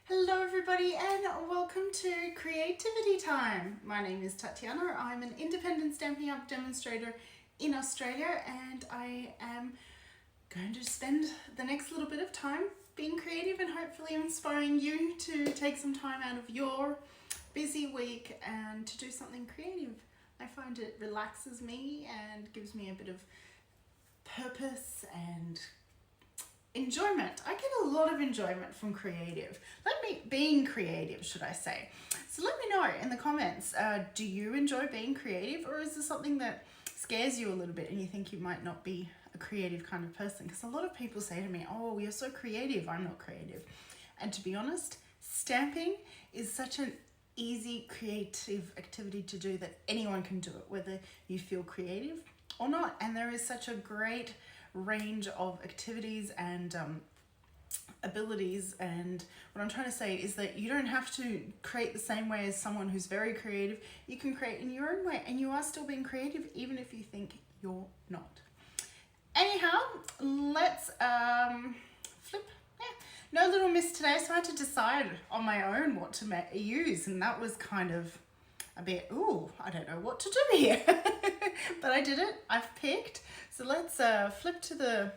Hello everybody and welcome to Creativity Time. My name is Tatiana. I'm an independent Stampin' Up! Demonstrator in Australia and I am going to spend the next little bit of time being creative and hopefully inspiring you to take some time out of your busy week and to do something creative. I find it relaxes me and gives me a bit of purpose and enjoyment. I get a lot of enjoyment from being creative, should I say. So let me know in the comments, do you enjoy being creative, or is this something that scares you a little bit and you think you might not be a creative kind of person? Because a lot of people say to me, oh, you're so creative, I'm not creative. And to be honest, stamping is such an easy creative activity to do that anyone can do it, whether you feel creative or not. And there is such a great range of activities and abilities, and what I'm trying to say is that you don't have to create the same way as someone who's very creative. You can create in your own way and you are still being creative even if you think you're not. Anyhow, let's flip. No little miss today, so I had to decide on my own what to use, and that was kind of a bit, ooh, I don't know what to do here. But I did it, I've picked. So let's flip to the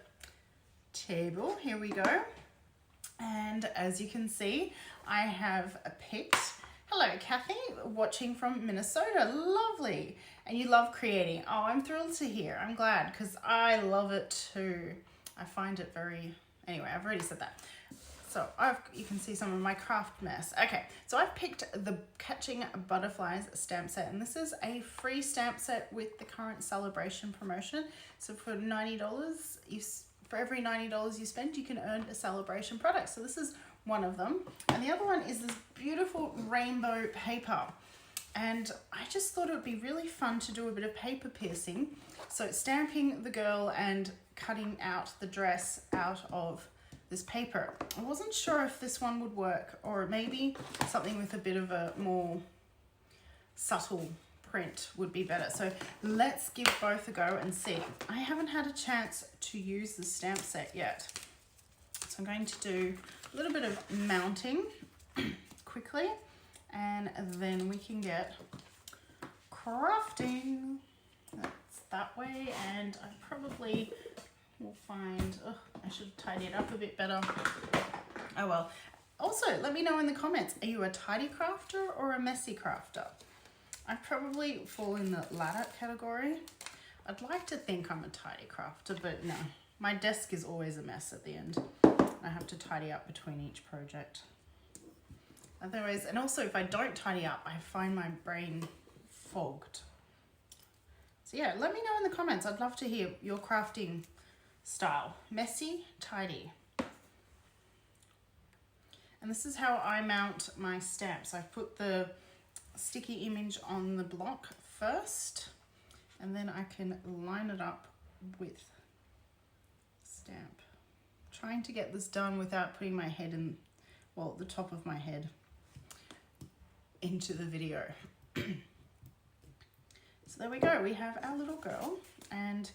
table, here we go. And as you can see, I have picked, hello Kathy, watching from Minnesota, lovely. And you love creating. Oh, I'm thrilled to hear, I'm glad, because I love it too. I find it very, anyway, I've already said that. So you can see some of my craft mess. Okay, so I've picked the Catching Butterflies stamp set, and this is a free stamp set with the current celebration promotion. So for $90, for every $90 you spend, you can earn a celebration product. So this is one of them. And the other one is this beautiful rainbow paper. And I just thought it would be really fun to do a bit of paper piercing. So stamping the girl and cutting out the dress out of this paper. I wasn't sure if this one would work, or maybe something with a bit of a more subtle print would be better. So let's give both a go and see. I haven't had a chance to use the stamp set yet. So I'm going to do a little bit of mounting quickly, and then we can get crafting. That's that way, and I probably will find, I should tidy it up a bit better. Oh well. Also, let me know in the comments, are you a tidy crafter or a messy crafter? I probably fall in the latter category. I'd like to think I'm a tidy crafter, but no. My desk is always a mess at the end. I have to tidy up between each project. Otherwise, and also if I don't tidy up, I find my brain fogged. So yeah, let me know in the comments. I'd love to hear your crafting style. Messy, tidy. And this is how I mount my stamps. I put the sticky image on the block first, and then I can line it up with stamp. Trying to get this done without putting my head in, well, the top of my head into the video. So there we go, we have our little girl, and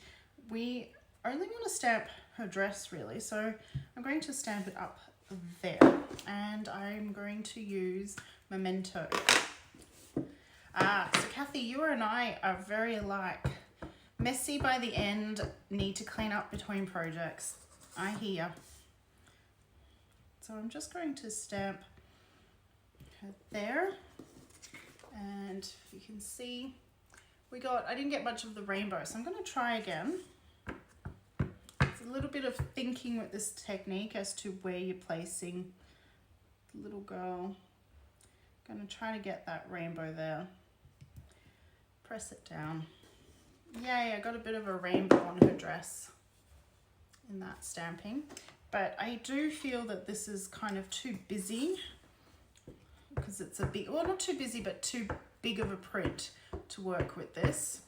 we only want to stamp her dress really, so I'm going to stamp it up there, and I'm going to use Memento. So Kathy, you and I are very alike. Messy by the end, need to clean up between projects. I hear. So I'm just going to stamp her there, and if you can see, I didn't get much of the rainbow, so I'm going to try again. It's a little bit of thinking with this technique as to where you're placing the little girl. I'm going to try to get that rainbow there. Press it down. Yay, I got a bit of a rainbow on her dress in that stamping. But I do feel that this is kind of too busy, because it's a big, well, not too busy, but too big of a print to work with this.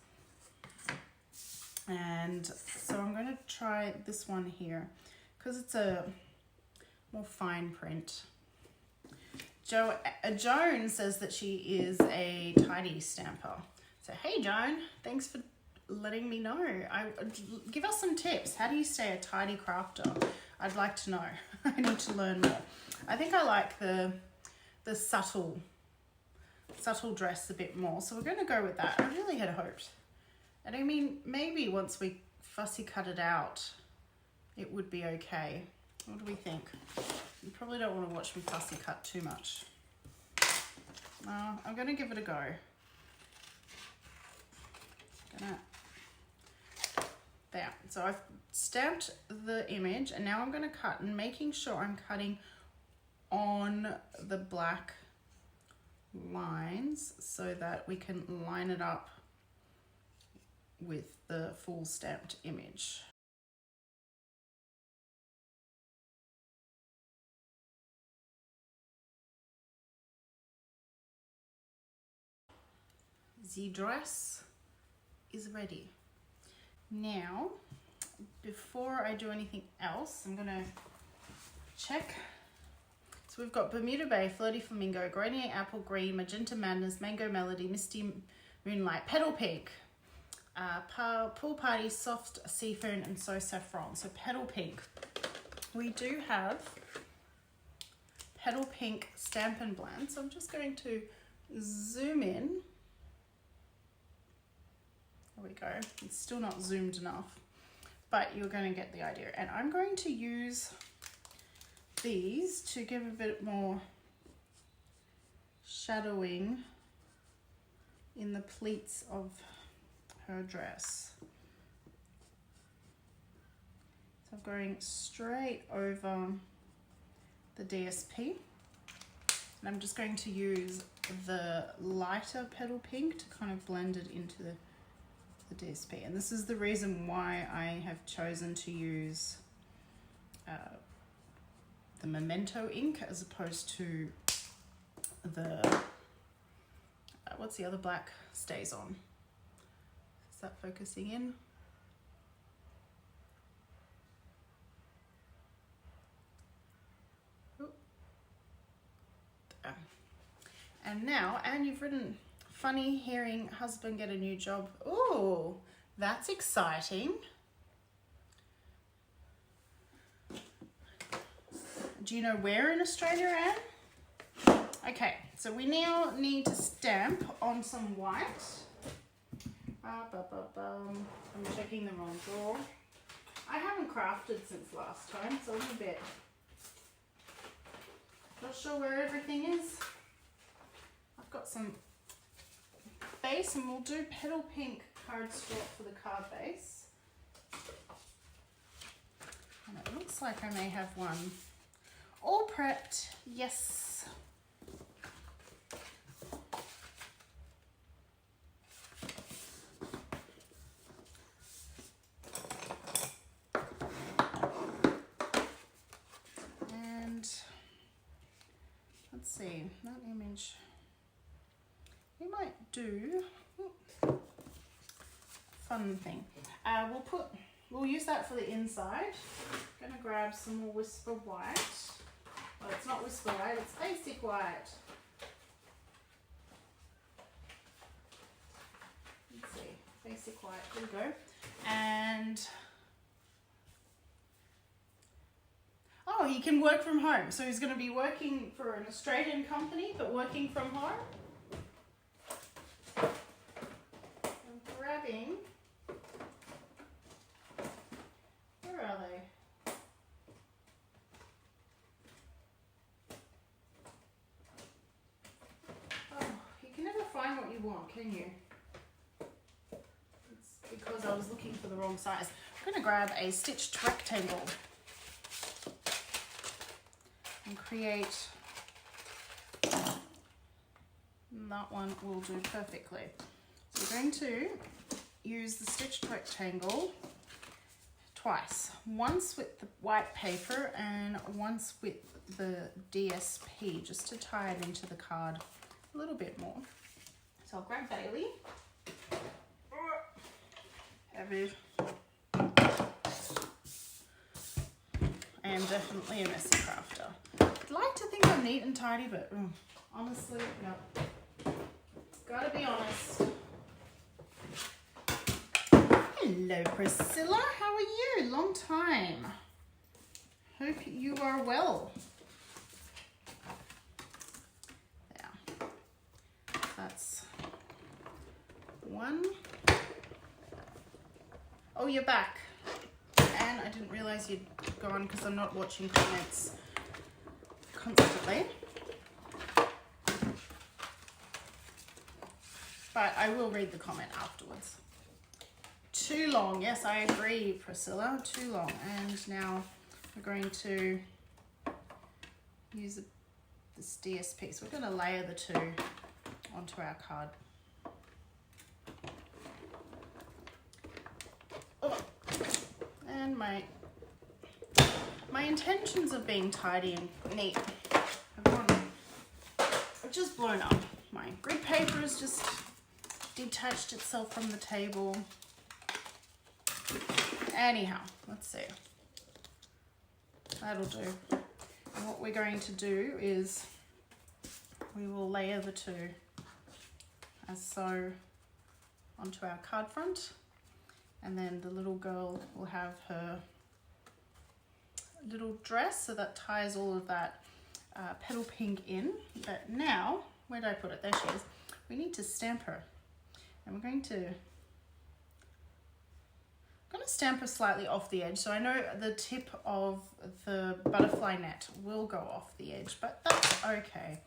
And so I'm going to try this one here because it's a more fine print. Joan says that she is a tidy stamper. So hey Joan, thanks for letting me know. Give us some tips. How do you stay a tidy crafter? I'd like to know. I need to learn more. I think I like the subtle dress a bit more, so we're going to go with that. I really had hoped, and I mean, maybe once we fussy cut it out, it would be okay. What do we think? You probably don't want to watch me fussy cut too much. I'm going to give it a go. There. So I've stamped the image, and now I'm going to cut, and making sure I'm cutting on the black lines so that we can line it up with the full stamped image. The dress is ready. Now, before I do anything else, I'm gonna check. So we've got Bermuda Bay, Flirty Flamingo, Grenier Apple Green, Magenta Madness, Mango Melody, Misty Moonlight, Petal Pink, Pool Party, Soft Seafoam, and So Saffron. So Petal Pink. We do have Petal Pink Stamp and Blend. So I'm just going to zoom in. There we go. It's still not zoomed enough, but you're going to get the idea. And I'm going to use these to give a bit more shadowing in the pleats of her dress. So I'm going straight over the DSP, and I'm just going to use the lighter Petal Pink to kind of blend it into the DSP. And this is the reason why I have chosen to use the Memento ink as opposed to the what's the other black Stays On. Is that focusing in? Ooh. And now, and you've written funny hearing husband get a new job. Ooh, that's exciting. Do you know where in Australia, Anne? Okay, so we now need to stamp on some white. I'm checking the wrong drawer. I haven't crafted since last time, so I'm a bit not sure where everything is. I've got some base, and we'll do Petal Pink cardstock for the card base. And it looks like I may have one all prepped. Yes. And let's see, that image. We might do fun thing. We'll use that for the inside. I'm gonna grab some more Whisper White. Oh, it's not Whisper White, it's Basic White. Let's see, Basic White, here we go. And oh, he can work from home. So he's gonna be working for an Australian company, but working from home. Grabbing, where are they? Oh, you can never find what you want, can you? It's because I was looking for the wrong size. I'm going to grab a stitched rectangle and create, that one will do perfectly. So we're going to use the stitched rectangle twice. Once with the white paper and once with the DSP, just to tie it into the card a little bit more. So I'll grab Bailey. I am definitely a messy crafter. I'd like to think I'm neat and tidy, but honestly, no. Gotta be honest. Hello Priscilla, how are you? Long time. Hope you are well. that's one. Oh, you're back. And I didn't realize you'd gone because I'm not watching comments constantly. But I will read the comment afterwards. Too long. Yes, I agree, Priscilla. Too long. And now we're going to use this DS piece. We're going to layer the two onto our card. Oh. And my intentions of being tidy and neat have just blown up. My grid paper has just detached itself from the table. Anyhow, let's see. That'll do. And what we're going to do is we will layer the two as so onto our card front, and then the little girl will have her little dress, so that ties all of that petal pink in. But now, where did I put it? There she is. We need to stamp her, and we're going to stamp her slightly off the edge. So I know the tip of the butterfly net will go off the edge, but that's okay.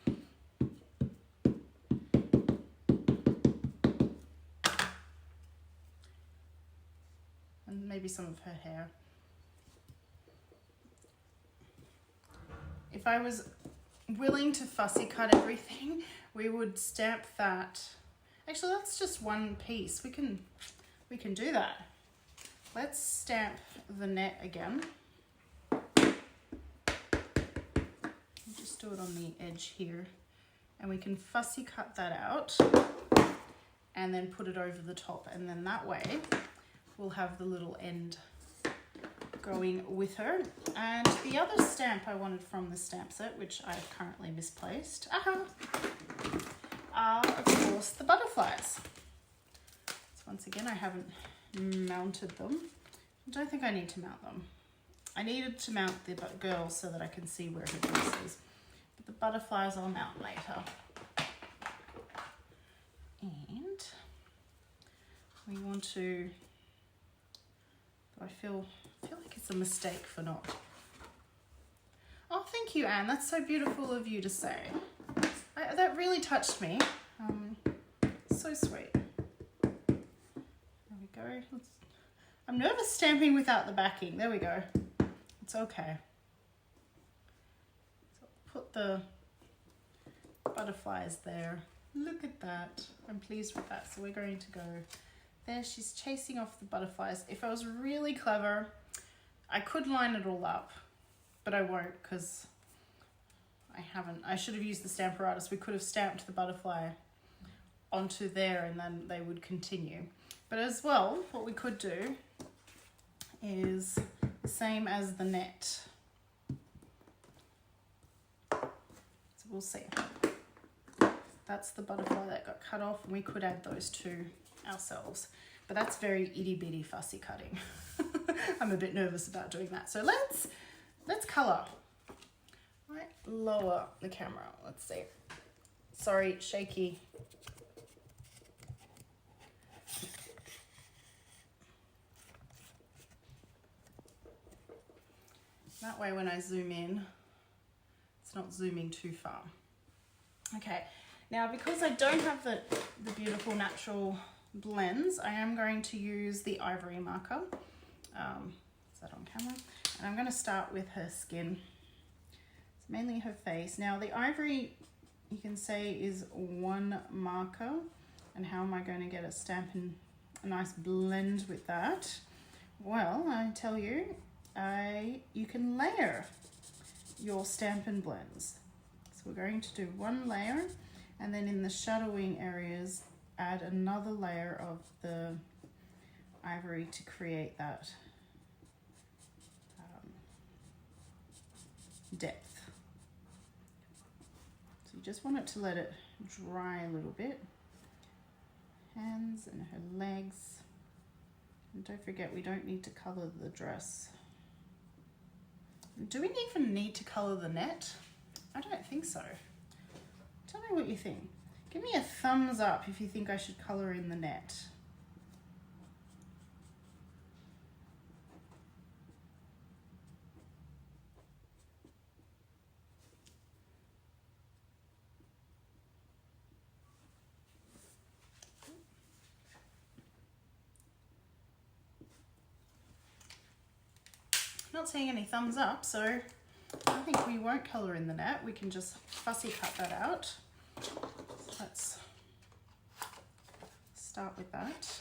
And maybe some of her hair. If I was willing to fussy cut everything, we would stamp that. Actually, that's just one piece. We can do that. Let's stamp the net again. Just do it on the edge here, and we can fussy cut that out and then put it over the top, and then that way we'll have the little end going with her. And the other stamp I wanted from the stamp set, which I've currently misplaced, are of course the butterflies. So once again, I haven't mounted them. I don't think I need to mount them. I needed to mount the girl so that I can see where her dress is, but the butterflies I'll mount later. And we want to, I feel like it's a mistake for not. Oh, thank you, Anne. That's so beautiful of you to say. That really touched me. So sweet. There we go. I'm nervous stamping without the backing. There we go. It's okay. So put the butterflies there. Look at that. I'm pleased with that. So we're going to go there. She's chasing off the butterflies. If I was really clever, I could line it all up, but I won't because I haven't. I should have used the Stamparatus. We could have stamped the butterfly onto there and then they would continue. But as well, what we could do is the same as the net. So we'll see. That's the butterfly that got cut off, and we could add those two ourselves. But that's very itty bitty fussy cutting. I'm a bit nervous about doing that. So let's color. Right, lower the camera. Let's see. Sorry, shaky. That way when I zoom in, it's not zooming too far. Okay, now because I don't have the beautiful natural blends, I am going to use the ivory marker. Is that on camera? And I'm going to start with her skin. It's mainly her face. Now the ivory, you can say, is one marker. And how am I going to get a stamp and a nice blend with that? Well, I tell you, you can layer your Stampin' Blends. So we're going to do one layer, and then in the shadowing areas, add another layer of the ivory to create that depth. So you just want it to let it dry a little bit. Hands and her legs. And don't forget, we don't need to color the dress. Do we even need to color the net? I don't think so. Tell me what you think. Give me a thumbs up if you think I should colour in the net. Not seeing any thumbs up, so I think we won't colour in the net. We can just fussy cut that out. Let's start with that.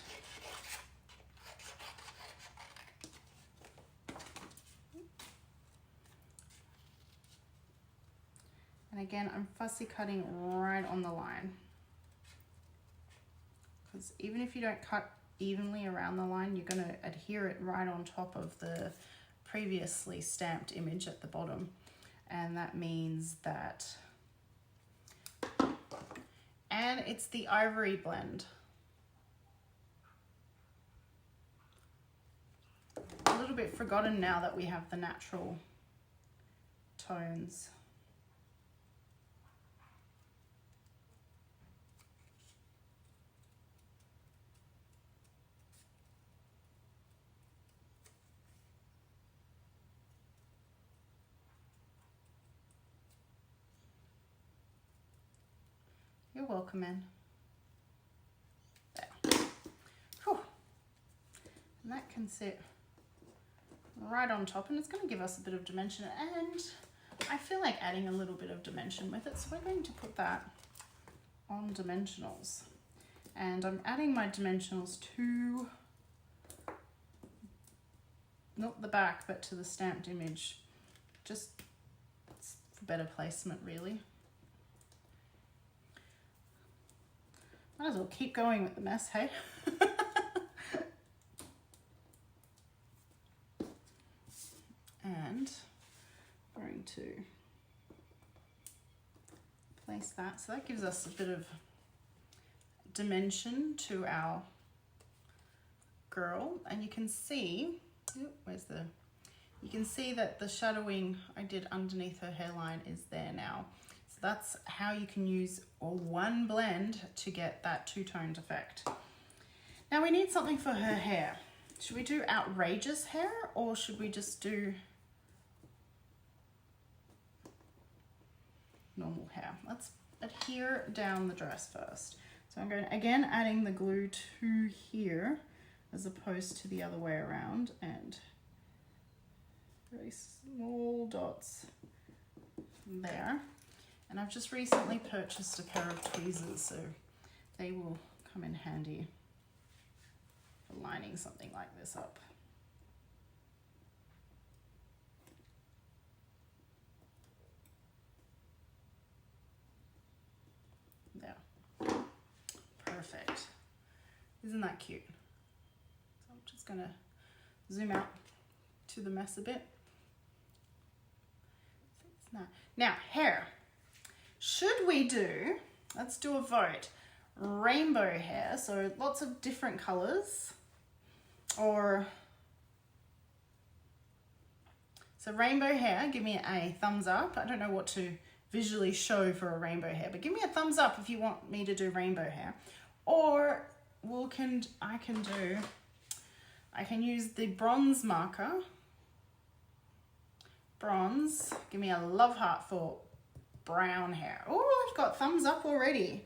And again, I'm fussy cutting right on the line. Because even if you don't cut evenly around the line, you're going to adhere it right on top of the previously stamped image at the bottom. And that means that, and it's the ivory blend. A little bit forgotten now that we have the natural tones. You're welcome, Anne. There. Whew. And that can sit right on top, and it's going to give us a bit of dimension, and I feel like adding a little bit of dimension with it, so we're going to put that on dimensionals. And I'm adding my dimensionals to, not the back, but to the stamped image, just for better placement, really. Might as well keep going with the mess, hey? And I'm going to place that. So that gives us a bit of dimension to our girl. And you can see, you can see that the shadowing I did underneath her hairline is there now. So that's how you can use one blend to get that two-toned effect. Now we need something for her hair. Should we do outrageous hair, or should we just do normal hair? Let's adhere down the dress first. So I'm going, again, adding the glue to here as opposed to the other way around, and very small dots there. And I've just recently purchased a pair of tweezers, so they will come in handy for lining something like this up. There. Perfect. Isn't that cute? So I'm just going to zoom out to the mess a bit. Now, hair. Should we do, let's do a vote, rainbow hair, so lots of different colors, or, so rainbow hair, give me a thumbs up. I don't know what to visually show for a rainbow hair, but give me a thumbs up if you want me to do rainbow hair. Or I can use the bronze marker. Bronze, give me a love heart for brown hair. Oh, I've got thumbs up already.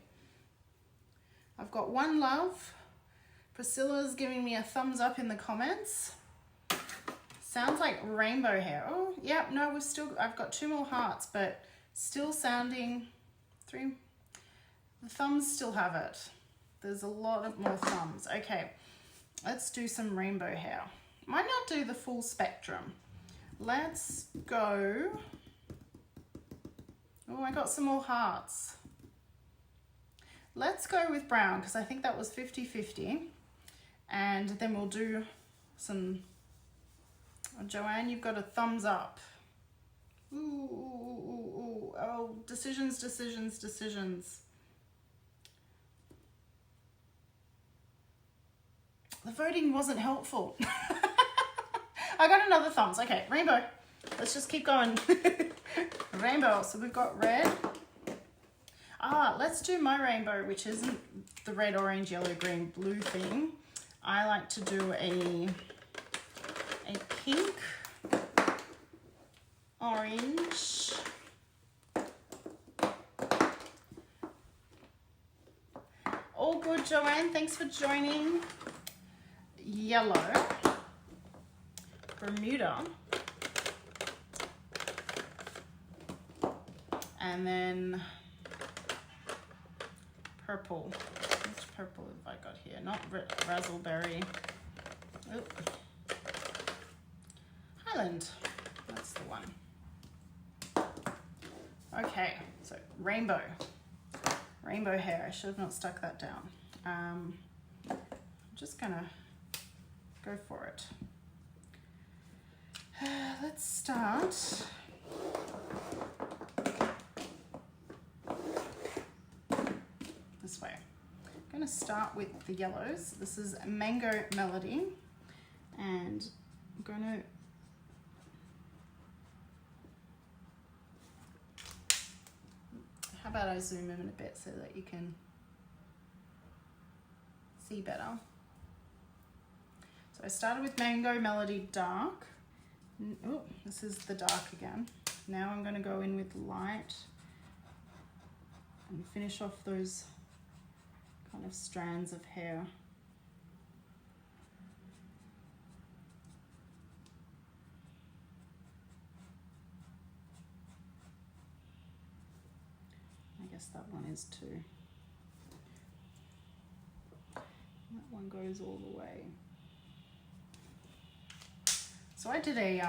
I've got one love. Priscilla's giving me a thumbs up in the comments. Sounds like rainbow hair. Oh, yeah, no, I've got 2 more hearts, but still sounding 3. The thumbs still have it. There's a lot of more thumbs. Okay, let's do some rainbow hair. Might not do the full spectrum. Let's go. Oh, I got some more hearts. Let's go with brown, because I think that was 50-50. And then we'll do some, oh, Joanne, you've got a thumbs up. Ooh, ooh, ooh, ooh. Oh, decisions, decisions, decisions. The voting wasn't helpful. I got another thumbs. Okay, rainbow. Let's just keep going. Rainbow. So we've got red. let's do my rainbow, which isn't the red, orange, yellow, green, blue thing. I like to do a pink, orange, all good, Joanne, thanks for joining. Yellow, Bermuda, and then purple. Which purple have I got here? Not razzleberry. Oh. Highland. That's the one. Okay, so rainbow. Rainbow hair. I should have not stuck that down. I'm just gonna go for it. Let's start. This way. I'm going to start with the yellows. This is Mango Melody, and I'm going to how about I zoom in a bit so that you can see better. So I started with Mango Melody Dark. Oh, this is the dark again. Now I'm going to go in with light and finish off those kind of strands of hair. I guess that one is too. That one goes all the way. So I did a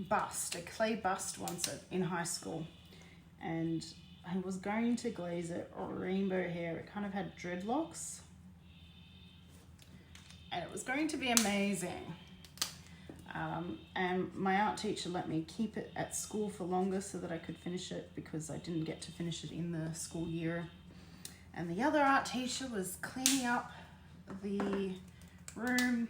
bust, a clay bust once in high school, and I was going to glaze it rainbow hair. It kind of had dreadlocks, and it was going to be amazing. And my art teacher let me keep it at school for longer so that I could finish it, because I didn't get to finish it in the school year. And the other art teacher was cleaning up the room,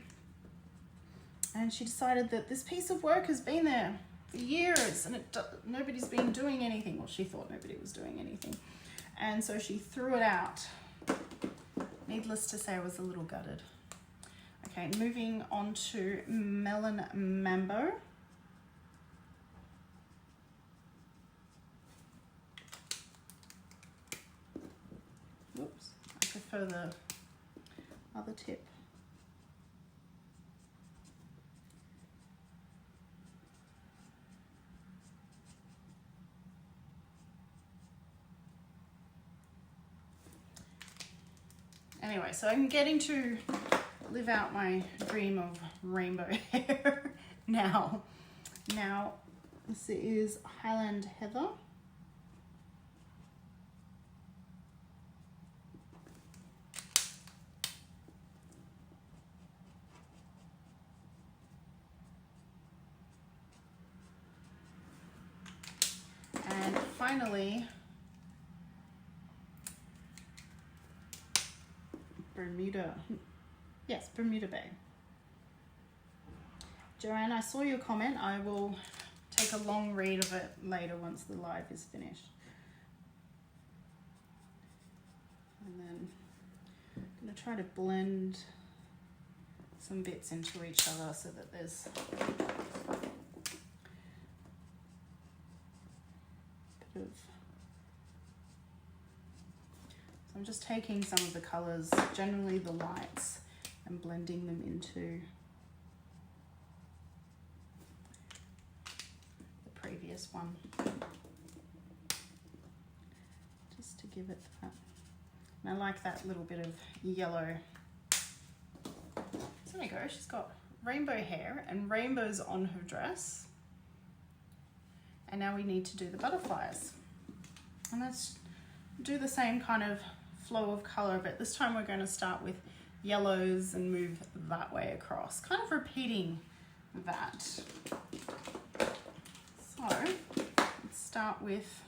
and she decided that this piece of work has been there for years and nobody's been doing anything. Well, she thought nobody was doing anything, and so she threw it out. Needless to say, I was a little gutted. Okay, moving on to Melon Mambo. Whoops, I prefer the other tip. Anyway, so I'm getting to live out my dream of rainbow hair now. Now, this is Highland Heather. And finally, Bermuda. Yes, Bermuda Bay. Joanne, I saw your comment. I will take a long read of it later once the live is finished. And then I'm going to try to blend some bits into each other so that there's a bit of... So I'm just taking some of the colours, generally the lights, and blending them into the previous one, just to give it that. And I like that little bit of yellow. So there you go, she's got rainbow hair and rainbows on her dress. And now we need to do the butterflies. And let's do the same kind of flow of colour, but this time we're going to start with yellows and move that way across, kind of repeating that. So let's start with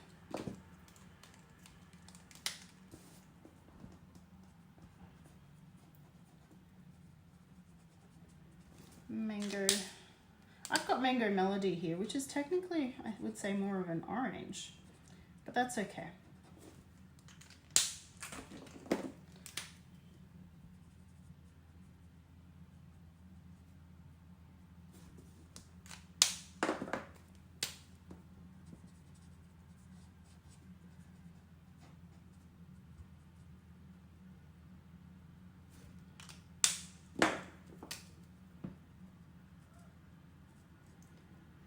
Mango. I've got Mango Melody here, which is technically, I would say, more of an orange. but that's okay.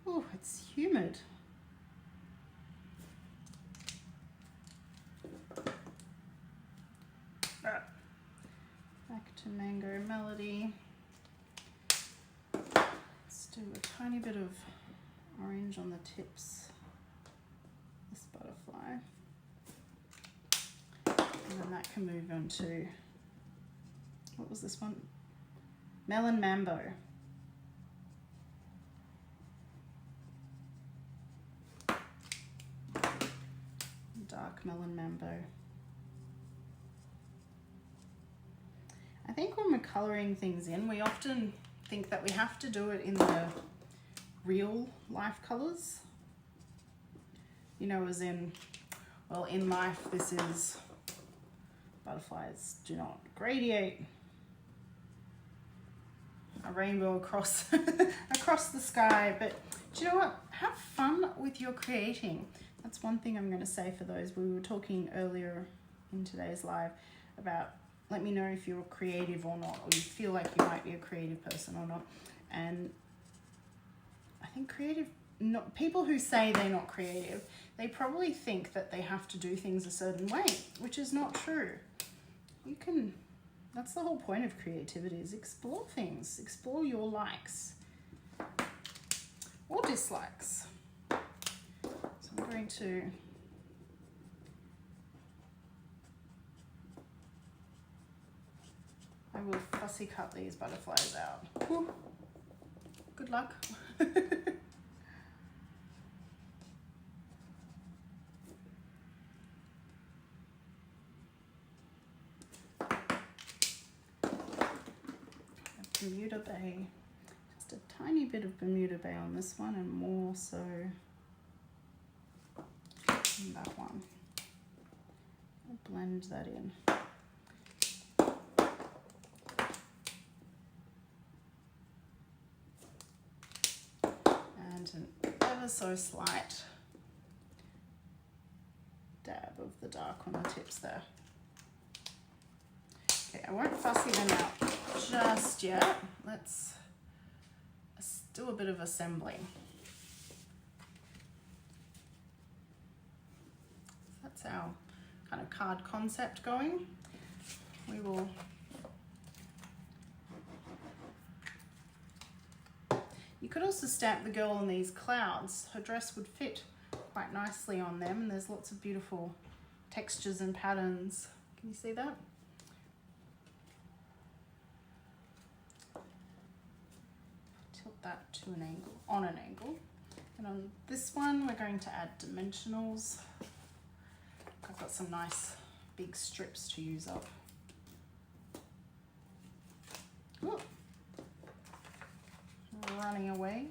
Oh, it's humid. Back to Mango Melody. Let's do a tiny bit of orange on the tips. This butterfly. And then that can move on to, what was this one? Melon Mambo. Dark Melon Mambo. I think when we're colouring things in, we often think that we have to do it in the real life colours. You know, as in, well, in life this is butterflies do not gradiate. A rainbow across across the sky. But do you know what? Have fun with your creating. That's one thing I'm going to say for those. We were talking earlier in today's live about, let me know if you're creative or not, or you feel like you might be a creative person or not. And I think people who say they're not creative, they probably think that they have to do things a certain way, which is not true. You can, that's the whole point of creativity, is explore things, explore your likes or dislikes. So I'm going to I will fussy cut these butterflies out. Whew. Good luck. Bermuda Bay. Just a tiny bit of Bermuda Bay on this one, and more so on that one. I'll blend that in. And an ever so slight dab of the dark on the tips there. Okay, I won't fussy them out just yet. Let's do a bit of assembling. That's our kind of card concept going. We will You could also stamp the girl on these clouds. Her dress would fit quite nicely on them, and there's lots of beautiful textures and patterns. Can you see that? Tilt that to an angle, on an angle. And on this one, we're going to add dimensionals. I've got some nice big strips to use up. Ooh. Running away.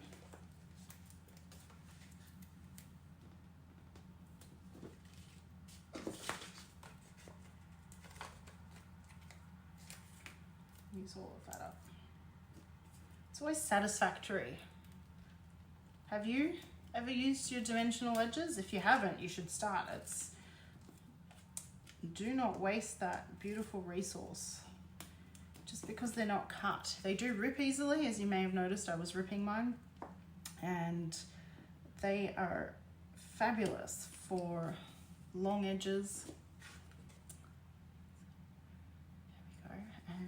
Use all of that up. It's always satisfactory. Have you ever used your dimensional edges? If you haven't, you should start. Do not waste that beautiful resource just because they're not cut. They do rip easily, as you may have noticed. I was ripping mine, and they are fabulous for long edges. There we go.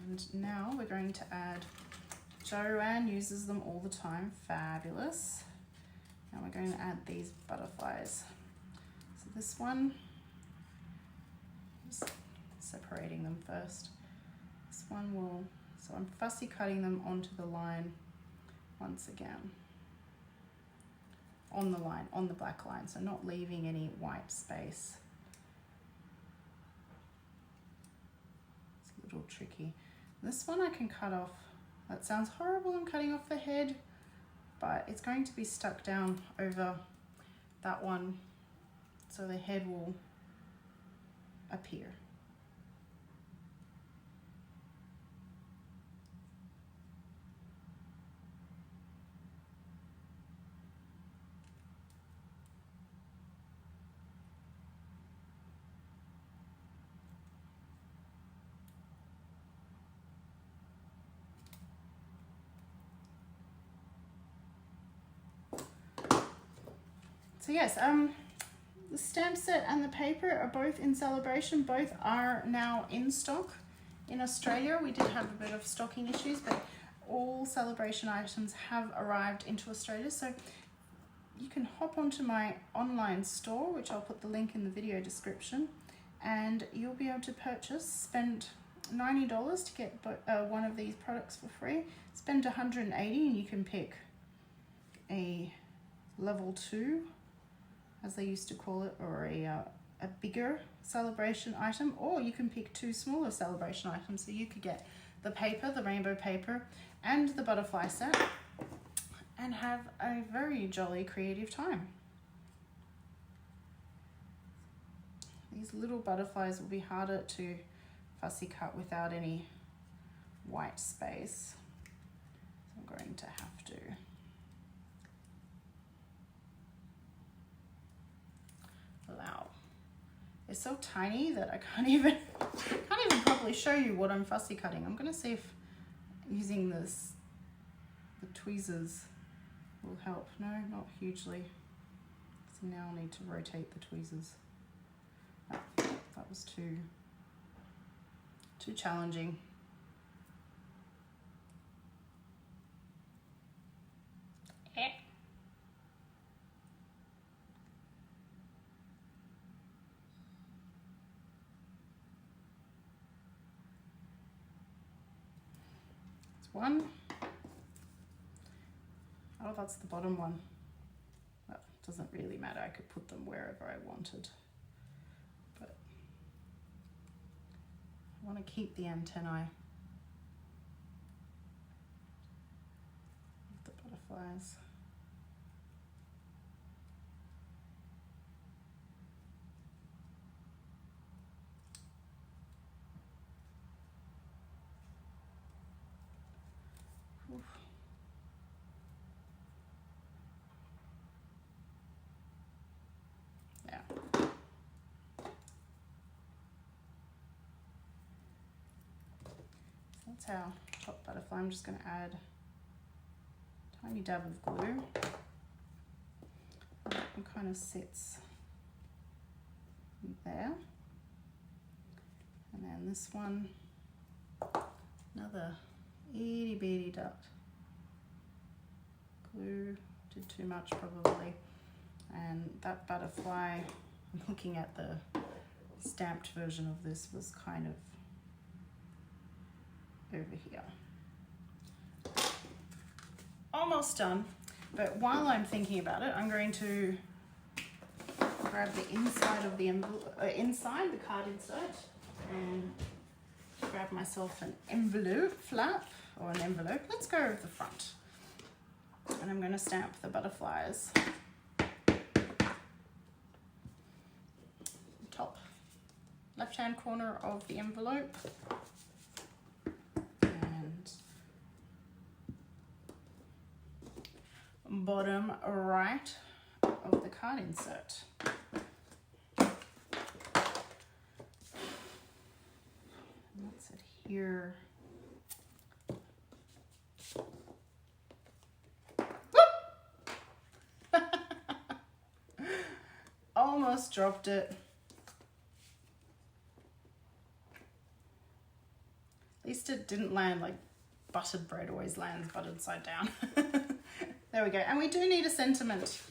And now we're going to add, Joanne uses them all the time, fabulous. Now we're going to add these butterflies. So this one, just separating them first. This one will, so I'm fussy cutting them onto the line once again. On the line, on the black line, so not leaving any white space. It's a little tricky. This one I can cut off. That sounds horrible, I'm cutting off the head, but it's going to be stuck down over that one. so the head will appear. So yes, the stamp set and the paper are both in Sale-A-Bration. Both are now in stock. In Australia, we did have a bit of stocking issues, but all Sale-A-Bration items have arrived into Australia. So you can hop onto my online store, which I'll put the link in the video description, and you'll be able to purchase, spend $90 to get one of these products for free. Spend $180 and you can pick a level 2, as they used to call it, or a bigger Sale-A-Bration item, or you can pick 2 smaller Sale-A-Bration items. So you could get the paper, the rainbow paper, and the butterfly set, and have a very jolly creative time. These little butterflies will be harder to fussy cut without any white space. So I'm going to have to allow. They're so tiny that I can't even properly show you what I'm fussy cutting. I'm going to see if using the tweezers will help. No, not hugely. So now I'll need to rotate the tweezers. Oh, that was too challenging. One. Oh, that's the bottom one. Well, it doesn't really matter. I could put them wherever I wanted. But I want to keep the antennae of the butterflies. That's our top butterfly. I'm just going to add a tiny dab of glue. It kind of sits there. And then this one, another itty bitty dot. Glue, did too much probably. And that butterfly, I'm looking at the stamped version of this, was kind of over here. Almost done, but while I'm thinking about it, I'm going to grab the inside of the envelope, the card insert, and grab myself an envelope flap, or an envelope. Let's go with the front. And I'm going to stamp the butterflies. Top left-hand corner of the envelope. Bottom right of the card insert. And that's it here. Almost dropped it. At least it didn't land like buttered bread always lands buttered side down. There we go. And we do need a sentiment.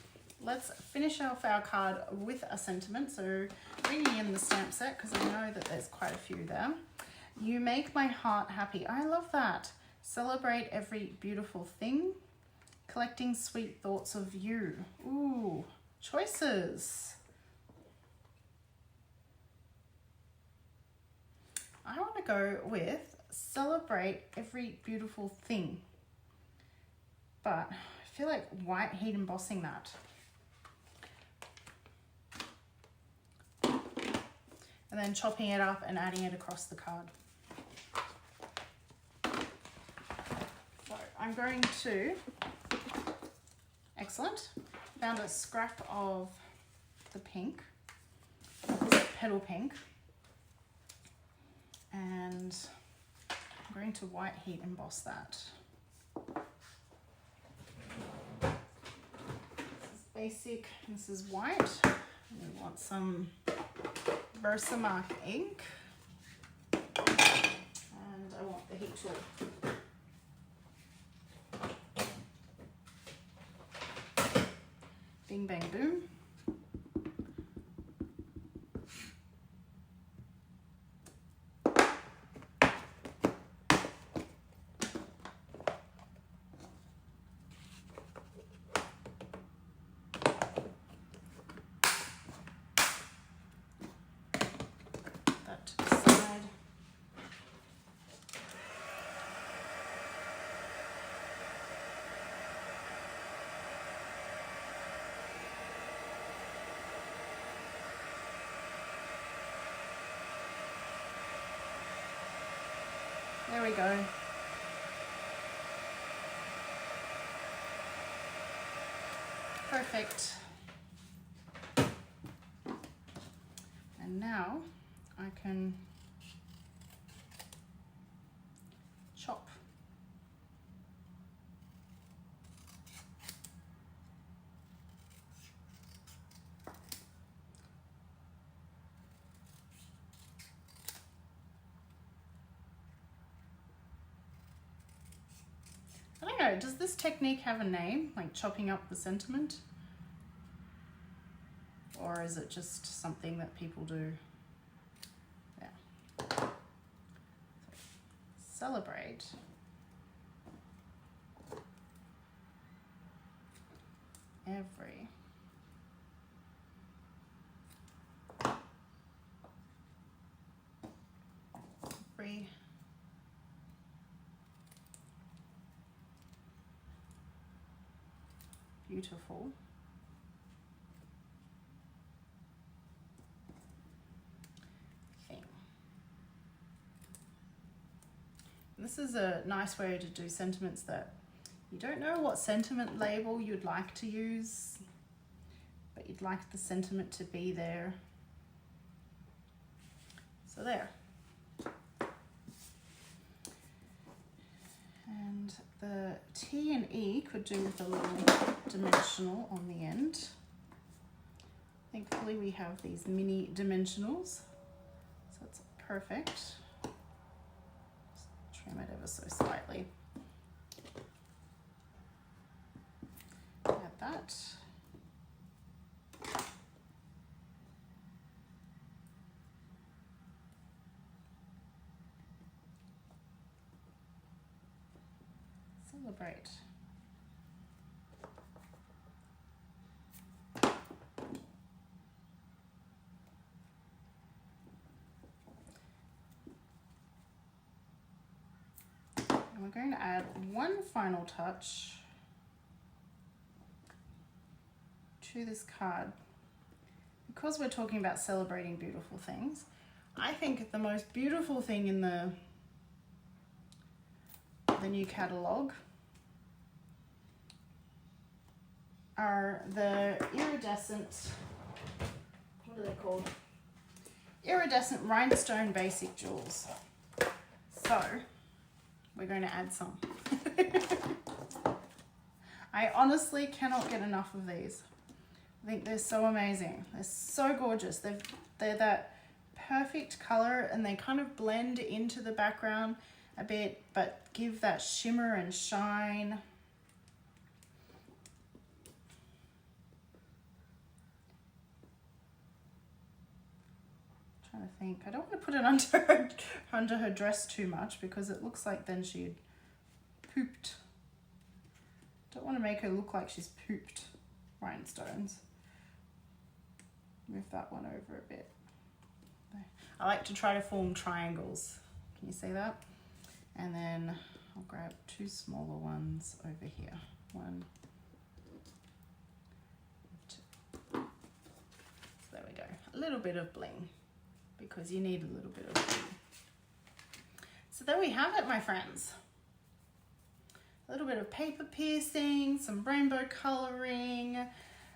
Let's finish off our card with a sentiment. So bringing in the stamp set, because I know that there's quite a few there. You make my heart happy. I love that. Celebrate every beautiful thing. Collecting sweet thoughts of you. Ooh, choices. I want to go with celebrate every beautiful thing. But I feel like white heat embossing that. and then chopping it up and adding it across the card. So I'm going to, excellent, found a scrap of the pink, petal pink, and I'm going to white heat emboss that. This is basic, this is white. We want some Versamark ink, and I want the heat tool. Bing, bang, boom. That to the side. There we go. Perfect. And now I can chop. I don't know, does this technique have a name, like chopping up the sentiment? Or is it just something that people do? Yeah. So, celebrate. Every beautiful thing. And this is a nice way to do sentiments that you don't know what sentiment label you'd like to use, but you'd like the sentiment to be there. So there. And the T and E could do with a little dimensional on the end. Thankfully we have these mini dimensionals, so it's perfect. Just trim it ever so slightly. Add that. Celebrate. And we're going to add one final touch to this card. Because we're talking about celebrating beautiful things, I think the most beautiful thing in the new catalogue are the iridescent, what are they called? Iridescent rhinestone basic jewels. So we're going to add some. I honestly cannot get enough of these. I think they're so amazing. They're so gorgeous. They're that perfect color, and they kind of blend into the background a bit, but give that shimmer and shine. I'm trying to think. I don't want to put it under her dress too much, because it looks like then she'd pooped. Don't want to make her look like she's pooped rhinestones. Move that one over a bit. I like to try to form triangles. Can you see that? And then I'll grab two smaller ones over here. One, two. So there we go. A little bit of bling because you need a little bit of blue. So there we have it, my friends. A little bit of paper piercing, some rainbow colouring.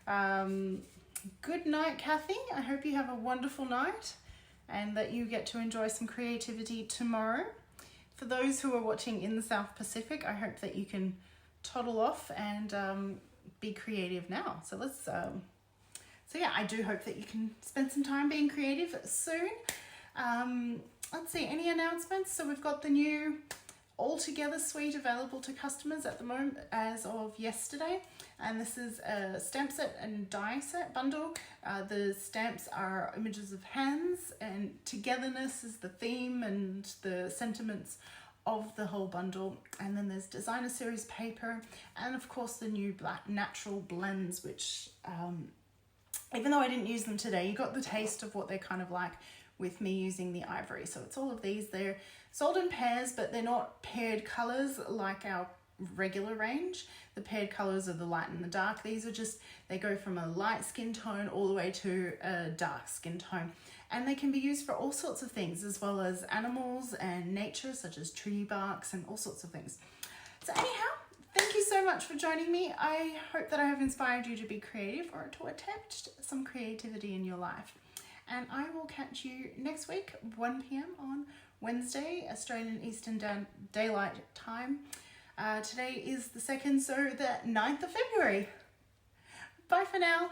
Good night, Kathy. I hope you have a wonderful night and that you get to enjoy some creativity tomorrow. For those who are watching in the South Pacific, I hope that you can toddle off and be creative now. So so yeah, I do hope that you can spend some time being creative soon. Let's see, any announcements? So we've got the new Altogether suite available to customers at the moment as of yesterday, and this is a stamp set and die set bundle. The stamps are images of hands, and togetherness is the theme and the sentiments of the whole bundle. And then there's designer series paper, and of course the new black natural blends, which even though I didn't use them today, you got the taste of what they're kind of like with me using the ivory. So it's all of these. They're sold in pairs, but they're not paired colors like our regular range. The paired colors are the light and the dark. These are just, they go from a light skin tone all the way to a dark skin tone. And they can be used for all sorts of things, as well as animals and nature, such as tree barks and all sorts of things. So anyhow, thank you so much for joining me. I hope that I have inspired you to be creative or to attempt some creativity in your life. And I will catch you next week, 1 p.m. on Wednesday, Australian Eastern Daylight Time. Today is the 2nd, so the 9th of February. Bye for now.